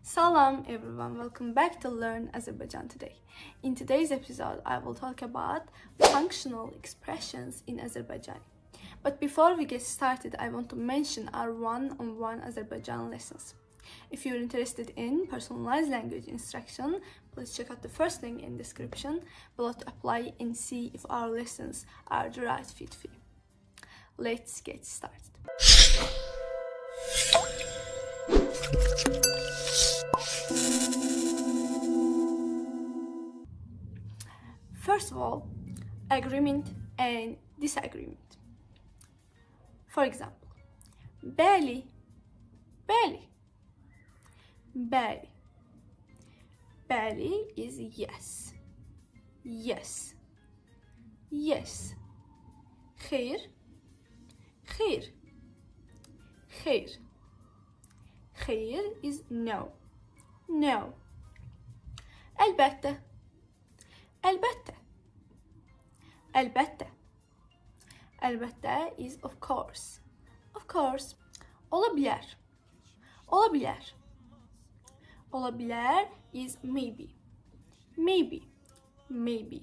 Salam everyone, welcome back to Learn Azerbaijan today. In today's episode, I will talk about functional expressions in Azerbaijani. But before we get started, I want to mention our one-on-one Azerbaijan lessons. If you're interested in personalized language instruction, please check out the first link in the description below to apply and see if our lessons are the right fit for you. Let's get started. First of all, agreement and disagreement. For example, bəli, bəli, bəli. Bəli is yes, yes, yes. Xeyr, xeyr, xeyr. Xeyr is no, no. Əlbəttə, əlbəttə, əlbəttə. Əlbəttə is of course, of course. Ola bilər, ola bilər. Ola bilər is maybe, maybe, maybe.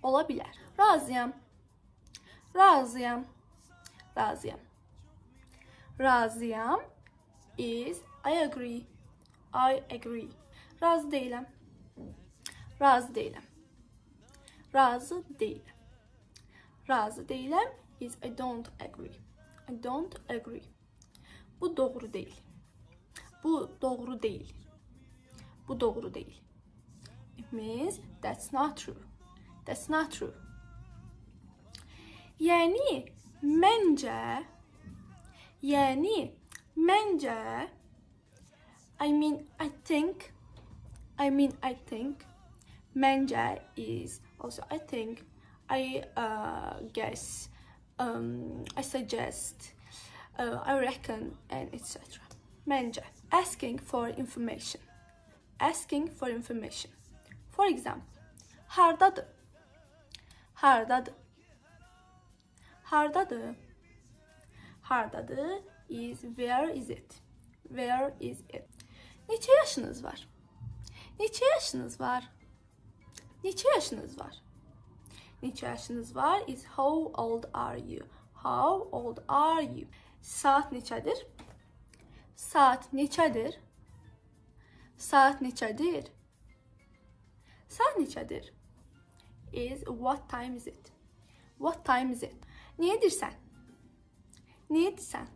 Ola bilər. Razıyam, razıyam, razıyam. Razıyam is I agree, I agree. Razı deyiləm, razı deyiləm. Razı deyiləm. Razı deyiləm is I don't agree, I don't agree. Bu doğru deyil. Bu doğru deyil. Bu doğru deyil. It means that's not true. That's not true. Yəni məncə, yəni məncə, I mean I think, məncə is also I think, I guess, I suggest, I reckon, and etc. Məncə. Asking for information. Asking for information. For example, hardadır? Hardadır? Hardadır? Hardadır is where is it? Where is it? Neçə yaşınız var? Neçə yaşınız var? Neçə yaşınız var? Neçə yaşınız var is how old are you? How old are you? Saat neçədir? Saat neçədir? Saat neçədir? Saat neçədir? Is what time is it? What time is it? Nə edirsən? Nə edirsən?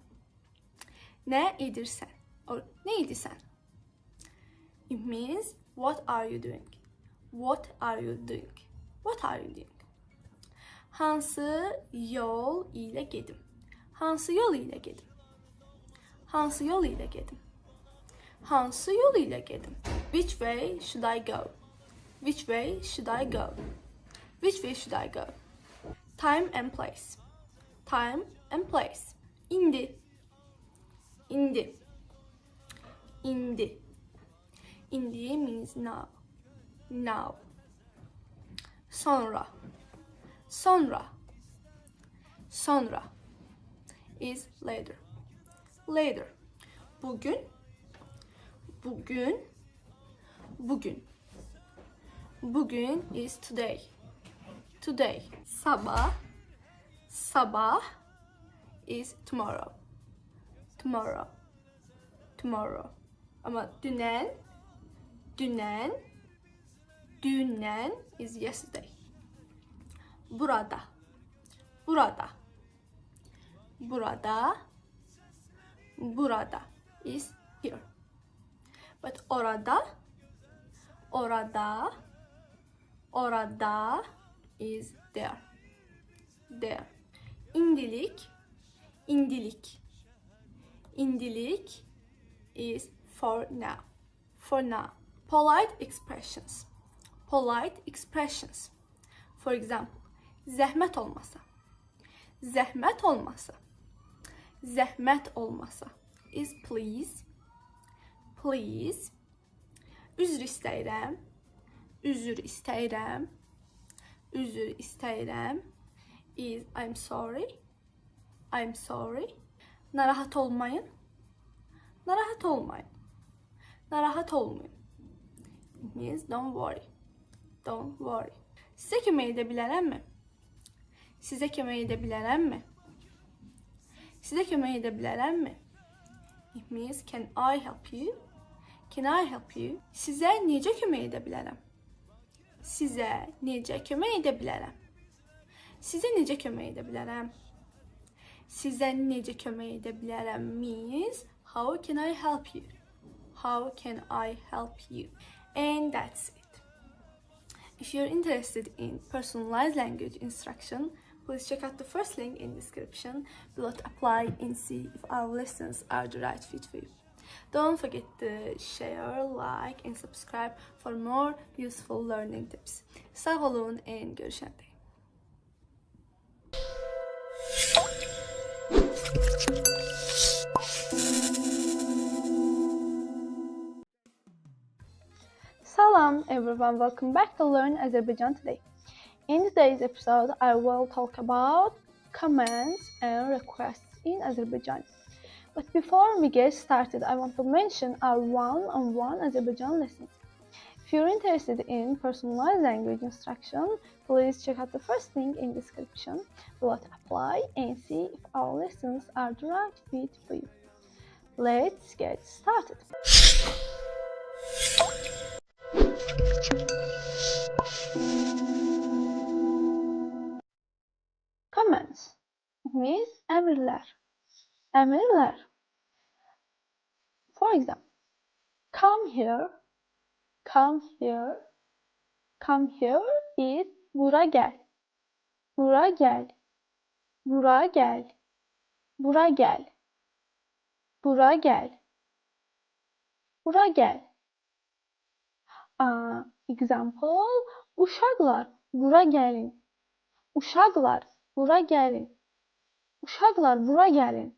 Nə edirsən? Or nə edirsən? It means what are you doing? What are you doing? What are you doing? Hansı yol ilə gedim? Hansı yol ilə gedim? Hansı yol ilə gedim? Hansı yol ilə gedim? Which way should I go? Which way should I go? Which way should I go? Time and place. Time and place. İndi. İndi. İndi. İndi means now. Now. Sonra. Sonra. Sonra is later. Later. Bugün. Bugün. Bugün. Bugün is today. Today. Sabah. Sabah is tomorrow. Tomorrow. Tomorrow. Ama dünen. Dünen. Dünen is yesterday. Burada. Burada. Burada. Burada is here. But orada. Orada. Orada is there. There. İndilik. İndilik. İndilik is for now. For now. Polite expressions. Polite expressions. For example, zəhmət olmasa. Zəhmət olmasa. Zəhmət olmasa is please. Please. Üzr istəyirəm. Üzr istəyirəm. Üzr istəyirəm is I'm sorry. I'm sorry. Narahat olmayın. Narahat olmayın. Narahat olmayın. It means don't worry. Don't worry. Sizə kömək edə bilərəmmi? Sizə kömək edə bilərəmmi? Sizə kömək edə bilərəmmi? It means can I help you? Can I help you? Sizə necə kömək edə bilərəm? Sizə necə kömək edə bilərəm? Sizə necə kömək edə bilərəm? Sizə necə kömək edə bilərəm means how can I help you? How can I help you? And that's it. If you're interested in personalized language instruction, please check out the first link in description below to apply and see if our lessons are the right fit for you. Don't forget to share, like and subscribe for more useful learning tips. Sağ olun and görüşəndə. Salam everyone, welcome back to Learn Azerbaijan today. In today's episode, I will talk about commands and requests in Azerbaijani. But before we get started, I want to mention our one-on-one Azerbaijan lessons. If you're interested in personalized language instruction, please check out the first link in description below to apply and see if our lessons are the right fit for you. Let's get started. Commands means emirlər. Emirlər. For example, come here, come here, come here is bura gəl. Bura gəl. Bura gəl. Bura gəl. Bura gəl. Bura gəl. Example, uşaqlar bura gəlin. Uşaqlar bura gəlin. Uşaqlar bura gəlin.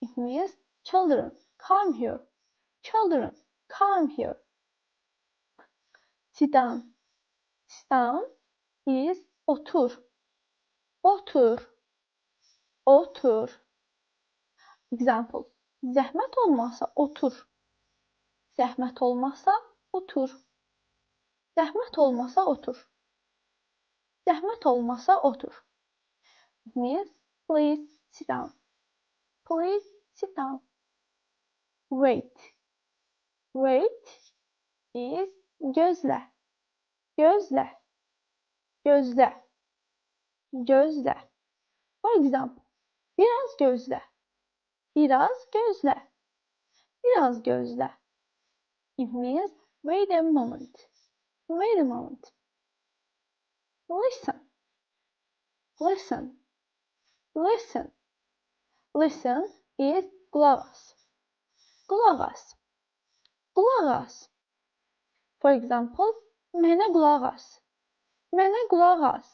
It means children, come here. Children, come here. Sit down. Sit down is otur. Otur. Otur. Example, zəhmət olmasa otur. Zəhmət olmasa otur. Zəhmət olmasa otur. Zəhmət olmasa otur. It means please sit down. Please sit down. Wait. Wait is gözlə. Gözlə. Gözlə. Gözlə. For example, biraz gözlə. Biraz gözlə. Biraz gözlə. It means wait a moment. Wait a moment. Listen. Listen. Listen. Listen is qulaq as. Qulaq as. Qulaq as. For example, mənə qulaq as. Mənə qulaq as.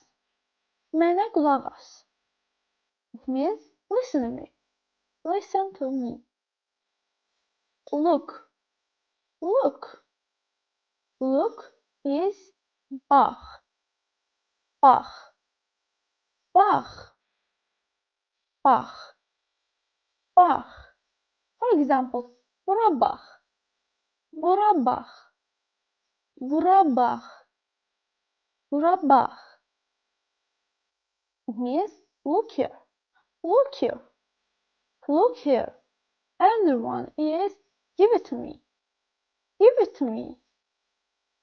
Mənə qulaq as. It means listen to me. Listen to me. Look. Look. Look is bax. Bax. Bax. Bax. Bax. For example, bura bax. Bura bax. Bura bax. Bura bax. It means look here. Look here. Look here. Another one is give it to me. Give it to me.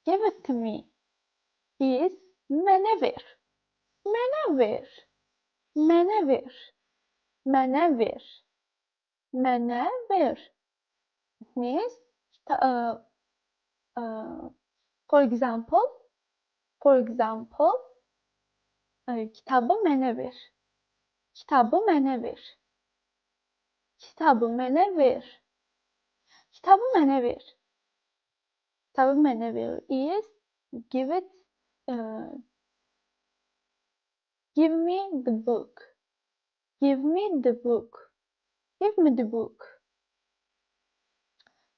Give it to me. Is mənə ver. Mənə ver. Mənə ver. Mənə ver. Mənə ver. It means for example, kitabı mənə ver. Kitabı mənə ver. Kitabı mənə ver. Kitabı mənə ver. Kitabı mənə ver is give it, give me the book. Give me the book. Give me the book.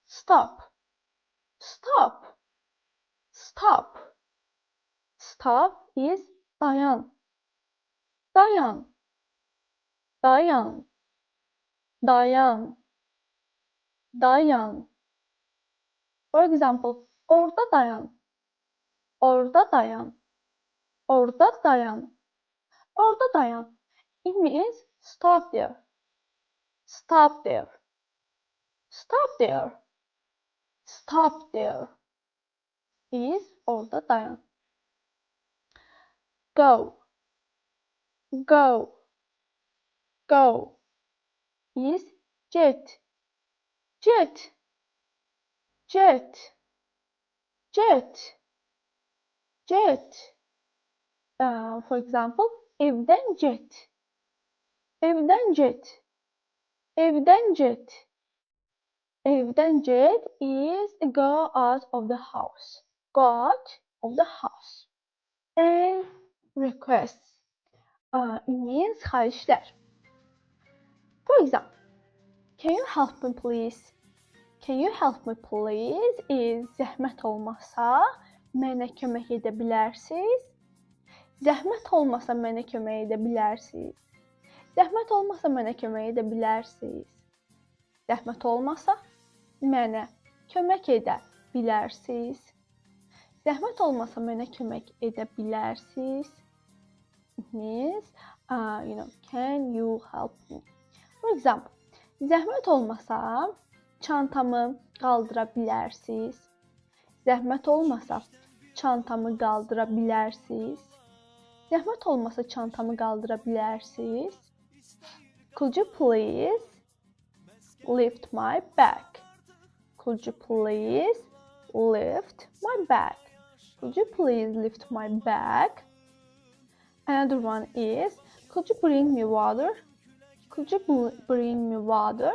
Stop. Stop. Stop. Stop is dayan. Dayan. Dayan. Dayan. Dayan. For example, orada dayan. Orada dayan. Orada dayan. Orada dayan. It means stop there. Stop there. Stop there. Stop there. Is orada dayan. Go. Go. Go. Is get. Get. Get. Get. Get. For example, evden get. Evden get. Evden get. Evden get is go out of the house. Go out of the house. And request means xahişlər. For example, can you help me please? Can you help me please is zəhmət olmasa mənə kömək edə bilərsiniz? Zəhmət olmasa mənə kömək edə bilərsiniz? Zəhmət olmasa mənə kömək edə bilərsiniz? Zəhmət olmasa mənə kömək edə bilərsiniz? Zəhmət olmasa mənə kömək edə bilərsiniz? It means, can you help me? For example, zəhmət olmasa çantamı qaldıra bilərsiniz? Zəhmət olmasa çantamı qaldıra bilərsiniz? Zəhmət olmasa çantamı qaldıra bilərsiniz? Could you please lift my bag? Could you please lift my bag? Could you please lift my bag? Another one is, could you bring me water? Could you bring me water?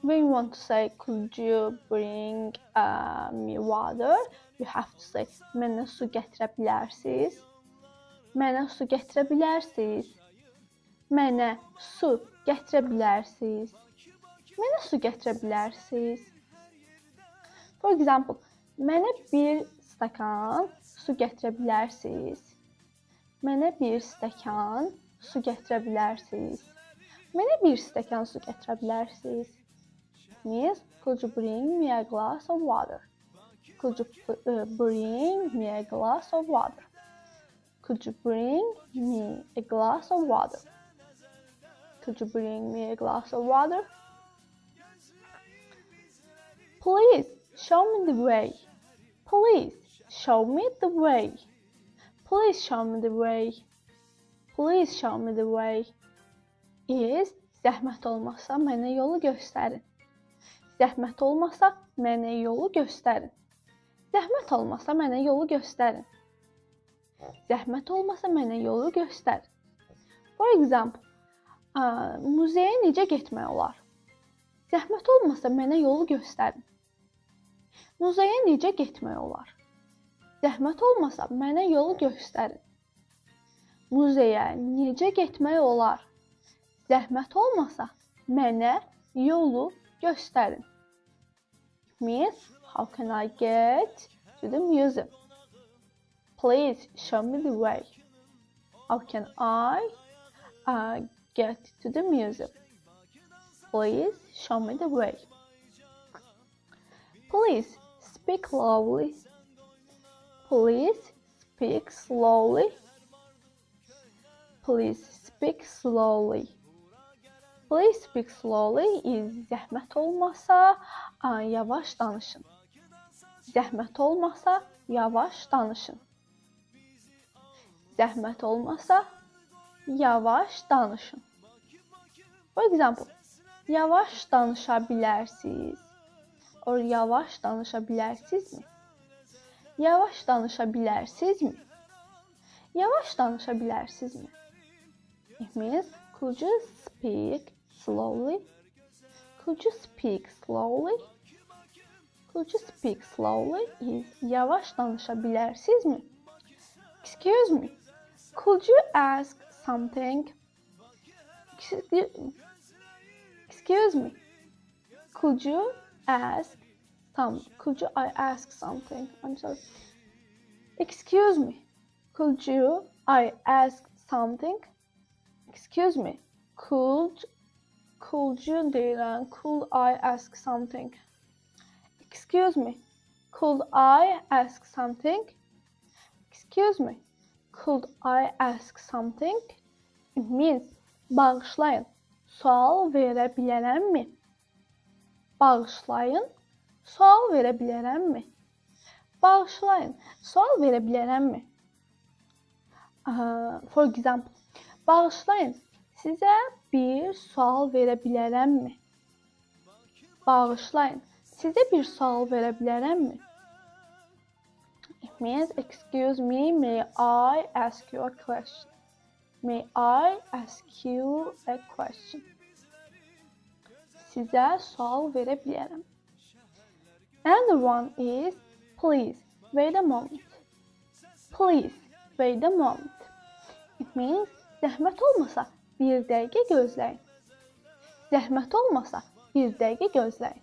When you want to say, could you bring me water? You have to say, mənə su gətirə bilərsiniz? Mənə su gətirə bilərsiniz? Mənə su gətirə bilərsiniz? Mənə su gətirə bilərsiniz? For example, mənə bir stəkan su gətirə bilərsiniz? Mənə bir stəkan su gətirə bilərsiniz? Mənə bir stəkan su gətirə bilərsiniz? Means, could you bring me a glass of water? Could you bring me a glass of water? Could you bring me a glass of water? Could you bring me a glass of water? Please show me the way. Please show me the way. Please show me the way. Please show me the way. Is zəhmət olmasa mənə yolu göstərin. Zəhmət olmasa mənə yolu göstərin. Zəhmət olmasa mənə yolu göstərin. Zəhmət olmasa mənə yolu göstərin. For example, muzeyə necə getmək olar? Zəhmət olmasa mənə yolu göstərin. Muzeyə necə getmək olar? Zəhmət olmasa mənə yolu göstərin. Muzeyə necə getmək olar? Zəhmət olmasa mənə yolu göstərin. It means, how can I get to the museum? Please show me the way. How can I get to the museum? Please show me the way. Please speak slowly. Please speak slowly. Please speak slowly. Please speak slowly is zəhmət olmasa yavaş danışın. Zəhmət olmasa yavaş danışın. Zəhmət olmasa yavaş danışın. For example, yavaş danışa bilərsiniz. Or yavaş danışa bilərsinizmi? Yavaş danışa bilərsinizmi? Yavaş danışa bilərsinizmi? It means, could you speak slowly? Could you speak slowly? Could you speak slowly is yavaş danışa bilərsinizmi? Excuse me. Could you ask something? Excuse me. Could you ask I ask something? I'm sorry. Excuse me. Could I ask something? Excuse me. Could you deyirəm. Could I ask something? Excuse me. Could I ask something? Excuse me. Could I ask something? It means bağışlayın. Sual verə bilərəmmi? Bağışlayın. Sual verə bilərəmmi? Bağışlayın. Sual verə bilərəmmi? For example, bağışlayın. Sizə bir sual verə bilərəmmi? Bağışlayın. Sizə bir sual verə bilərəmmi? It means, excuse me, may I ask you a question? May I ask you a question? Sizə sual verə bilərəm. Another one is, please, wait a moment. Please, wait a moment. It means, zəhmət olmasa bir dəqiqə gözləyin. Zəhmət olmasa bir dəqiqə gözləyin.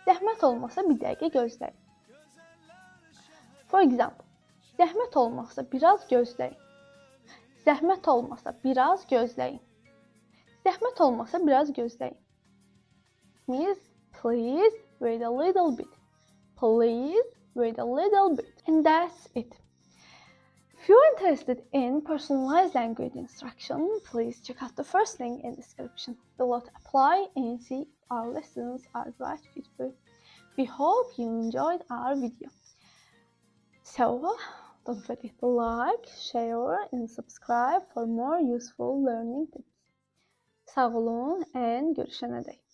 Zəhmət olmasa bir dəqiqə gözləyin. For example, zəhmət olmasa biraz gözləyin. Zəhmət olmasa biraz gözləyin. Zəhmət olmasa biraz gözləyin. Means, please wait a little bit. Please wait a little bit. And that's it. If you're interested in personalized language instruction, please check out the first link in the description below to apply and see if our lessons are the right fit for you. We hope you enjoyed our video. So, don't forget to like, share and subscribe for more useful learning tips. Sağ olun and görüşənədək.